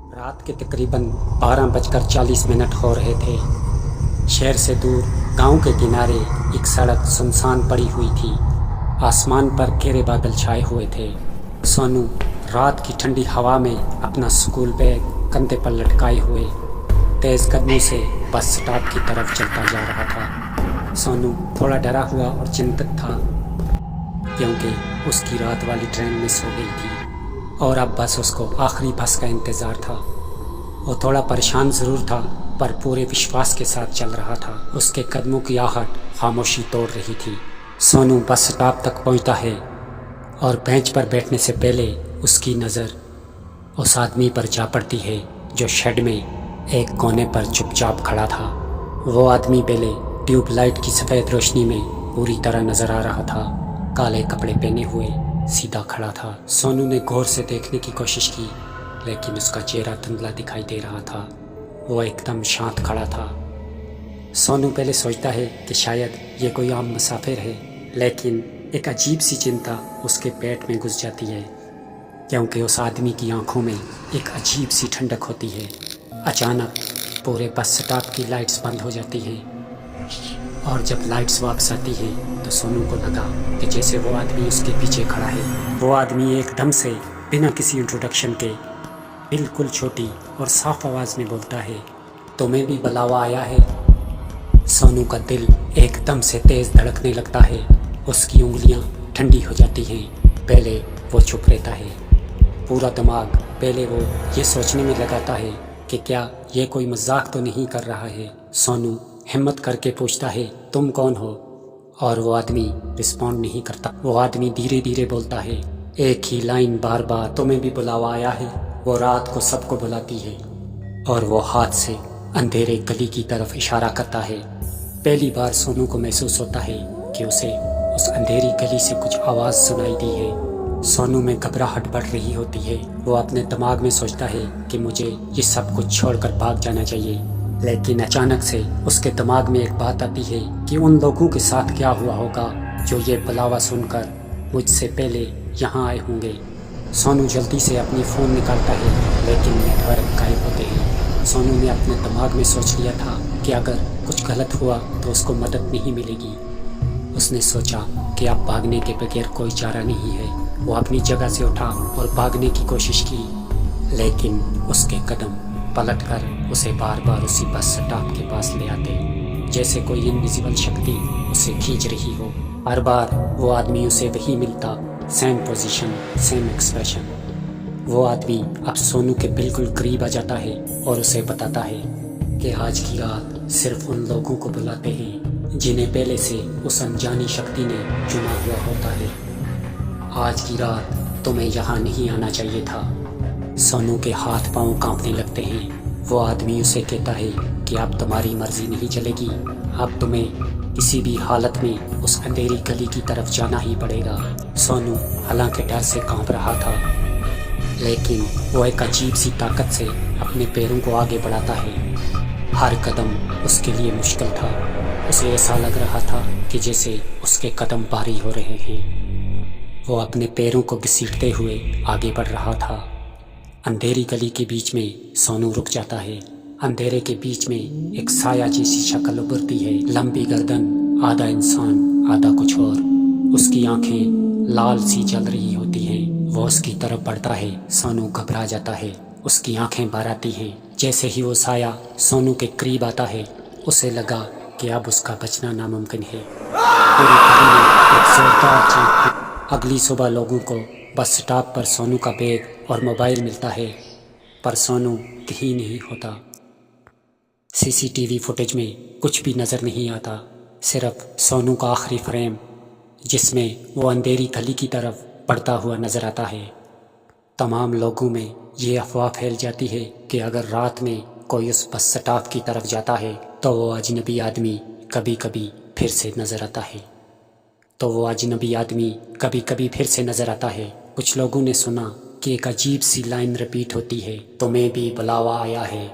रात के तकरीबन 12:40 हो रहे थे। शहर से दूर गांव के किनारे एक सड़क सुनसान पड़ी हुई थी। आसमान पर घेरे बादल छाए हुए थे। सोनू रात की ठंडी हवा में अपना स्कूल बैग कंधे पर लटकाए हुए तेज कदमों से बस स्टॉप की तरफ चलता जा रहा था। सोनू थोड़ा डरा हुआ और चिंतित था क्योंकि उसकी रात वाली ट्रेन मिस हो गई थी और अब बस उसको आखिरी बस का इंतज़ार था। वो थोड़ा परेशान ज़रूर था पर पूरे विश्वास के साथ चल रहा था। उसके कदमों की आहट खामोशी तोड़ रही थी। सोनू बस स्टॉप तक पहुंचता है और बेंच पर बैठने से पहले उसकी नज़र उस आदमी पर जा पड़ती है जो शेड में एक कोने पर चुपचाप खड़ा था। वो आदमी पहले ट्यूबलाइट की सफ़ेद रोशनी में पूरी तरह नज़र आ रहा था। काले कपड़े पहने हुए सीधा खड़ा था। सोनू ने गौर से देखने की कोशिश की लेकिन उसका चेहरा धुंधला दिखाई दे रहा था। वो एकदम शांत खड़ा था। सोनू पहले सोचता है कि शायद ये कोई आम मुसाफिर है, लेकिन एक अजीब सी चिंता उसके पेट में घुस जाती है क्योंकि उस आदमी की आंखों में एक अजीब सी ठंडक होती है। अचानक पूरे बस स्टॉप की लाइट्स बंद हो जाती हैं और जब लाइट्स वापस आती हैं तो सोनू को लगा कि जैसे वो आदमी उसके पीछे खड़ा है। वो आदमी एकदम से बिना किसी इंट्रोडक्शन के बिल्कुल छोटी और साफ आवाज़ में बोलता है, तुम्हें भी बुलावा आया है। सोनू का दिल एकदम से तेज़ धड़कने लगता है। उसकी उंगलियां ठंडी हो जाती हैं। पहले वो चुप रहता है। पूरा दिमाग पहले वो ये सोचने में लगाता है कि क्या ये कोई मजाक तो नहीं कर रहा है। सोनू हिम्मत करके पूछता है, तुम कौन हो? और वो आदमी रिस्पॉन्ड नहीं करता। वो आदमी धीरे धीरे बोलता है, एक ही लाइन बार बार, तुम्हें भी बुलावा आया है। वो रात को सबको बुलाती है और वो हाथ से अंधेरे गली की तरफ इशारा करता है। पहली बार सोनू को महसूस होता है कि उसे उस अंधेरी गली से कुछ आवाज़ सुनाई दी है। सोनू में घबराहट बढ़ रही होती है। वो अपने दिमाग में सोचता है कि मुझे ये सब कुछ छोड़कर भाग जाना चाहिए, लेकिन अचानक से उसके दिमाग में एक बात आती है कि उन लोगों के साथ क्या हुआ होगा जो ये बुलावा सुनकर मुझसे पहले यहाँ आए होंगे। सोनू जल्दी से अपनी फ़ोन निकालता है लेकिन नेटवर्क गायब होते हैं। सोनू ने अपने दिमाग में सोच लिया था कि अगर कुछ गलत हुआ तो उसको मदद नहीं मिलेगी। उसने सोचा कि अब भागने के बगैर कोई चारा नहीं है। वो अपनी जगह से उठा और भागने की कोशिश की, लेकिन उसके कदम पलटकर उसे बार बार उसी बस स्टॉप के पास ले आते, जैसे कोई इनविजिबल शक्ति उसे खींच रही हो। हर बार वो आदमी उसे वही मिलता, सेम पोजीशन, सेम एक्सप्रेशन। वो आदमी अब सोनू के बिल्कुल करीब आ जाता है और उसे बताता है कि आज की रात सिर्फ उन लोगों को बुलाते हैं जिन्हें पहले से उस अनजानी शक्ति ने चुना हुआ होता है। आज की रात तुम्हें यहाँ नहीं आना चाहिए था। सोनू के हाथ पांव कांपने लगते हैं। वो आदमी उसे कहता है कि अब तुम्हारी मर्जी नहीं चलेगी, अब तुम्हें किसी भी हालत में उस अंधेरी गली की तरफ जाना ही पड़ेगा। सोनू हालांकि डर से कांप रहा था, लेकिन वो एक अजीब सी ताकत से अपने पैरों को आगे बढ़ाता है। हर कदम उसके लिए मुश्किल था। उसे ऐसा लग रहा था कि जैसे उसके कदम भारी हो रहे हैं। वो अपने पैरों को घसीटते हुए आगे बढ़ रहा था। अंधेरी गली के बीच में सोनू रुक जाता है। अंधेरे के बीच में एक साया जैसी शक्ल उभरती है। लंबी गर्दन, आधा इंसान आधा कुछ और। उसकी आंखें लाल सी जल रही होती हैं। वो उसकी तरफ बढ़ता है। सोनू घबरा जाता है। उसकी आंखें भर आती हैं। जैसे ही वो साया सोनू के करीब आता है, उसे लगा कि अब उसका बचना नामुमकिन है। पूरी गली में एक जोरदार चीख। अगली सुबह लोगों को बस स्टॉप पर सोनू का बैग और मोबाइल मिलता है, पर सोनू कहीं नहीं होता। सीसीटीवी फुटेज में कुछ भी नज़र नहीं आता, सिर्फ सोनू का आखिरी फ्रेम जिसमें वो अंधेरी गली की तरफ बढ़ता हुआ नज़र आता है। तमाम लोगों में ये अफवाह फैल जाती है कि अगर रात में कोई उस बस स्टॉप की तरफ जाता है तो वो अजनबी आदमी कभी कभी फिर से नज़र आता है। कुछ लोगों ने सुना कि एक अजीब सी लाइन रिपीट होती है, तुम्हें भी बुलावा आया है।